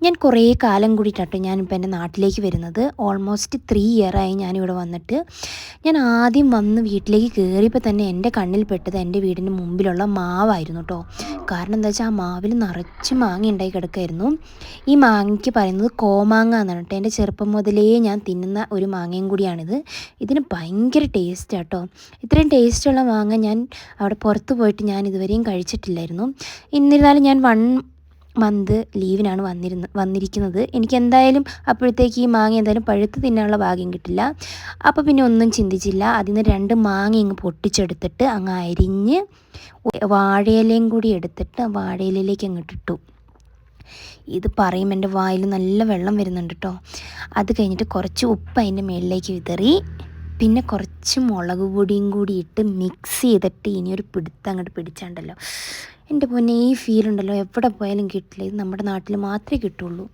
ഞാൻ കുറേ കാലം കൂടിയിട്ടാട്ടോ ഞാനിപ്പോൾ എൻ്റെ നാട്ടിലേക്ക് വരുന്നത്. ഓൾമോസ്റ്റ് 3 ഇയറായി ഞാനിവിടെ വന്നിട്ട്. ഞാൻ ആദ്യം വന്ന് വീട്ടിലേക്ക് കയറിയപ്പോൾ തന്നെ എൻ്റെ കണ്ണിൽ പെട്ടത് എൻ്റെ വീടിൻ്റെ മുമ്പിലുള്ള മാവായിരുന്നു കേട്ടോ. കാരണം എന്താ വെച്ചാൽ ആ മാവിൽ നിറച്ച് മാങ്ങ ഉണ്ടായി കിടക്കുമായിരുന്നു. ഈ മാങ്ങയ്ക്ക് പറയുന്നത് കോമാങ്ങ എന്നാണ് കേട്ടോ. എൻ്റെ ചെറുപ്പം മുതലേ ഞാൻ തിന്നുന്ന ഒരു മാങ്ങയും കൂടിയാണിത്. ഇതിന് ഭയങ്കര ടേസ്റ്റ് കേട്ടോ. ഇത്രയും ടേസ്റ്റുള്ള മാങ്ങ ഞാൻ അവിടെ പുറത്ത് പോയിട്ട് ഞാൻ ഇതുവരെയും കഴിച്ചിട്ടില്ലായിരുന്നു. എന്നിരുന്നാലും ഞാൻ 1 മന്ത് ലീവിനാണ് വന്നിരിക്കുന്നത്. എനിക്ക് എന്തായാലും അപ്പോഴത്തേക്ക് ഈ മാങ്ങ എന്തായാലും പഴുത്ത് തിന്നാനുള്ള ഭാഗ്യം കിട്ടില്ല. അപ്പോൾ പിന്നെ ഒന്നും ചിന്തിച്ചില്ല. അതിൽ നിന്ന് 2 മാങ്ങ ഇങ്ങ് പൊട്ടിച്ചെടുത്തിട്ട് അങ്ങ് അരിഞ്ഞ് വാഴയിലയും കൂടി എടുത്തിട്ട് വാഴയിലയിലേക്ക് അങ്ങോട്ടിട്ടു. ഇത് പറയുമ്പോൾ എൻ്റെ വായിൽ നല്ല വെള്ളം വരുന്നുണ്ട് കേട്ടോ. അത് കഴിഞ്ഞിട്ട് കുറച്ച് ഉപ്പ് അതിൻ്റെ മുകളിലേക്ക് വിതറി, പിന്നെ കുറച്ച് മുളക് പൊടിയും കൂടി ഇട്ട് മിക്സ് ചെയ്തിട്ട് ഇനിയൊരു പിടുത്തം അങ്ങോട്ട് പിടിച്ചാണ്ടല്ലോ, എൻ്റെ പൊന്നേ, ഈ ഫീലുണ്ടല്ലോ എവിടെ പോയാലും കിട്ടില്ല. ഇത് നമ്മുടെ നാട്ടിൽ മാത്രമേ കിട്ടുള്ളൂ.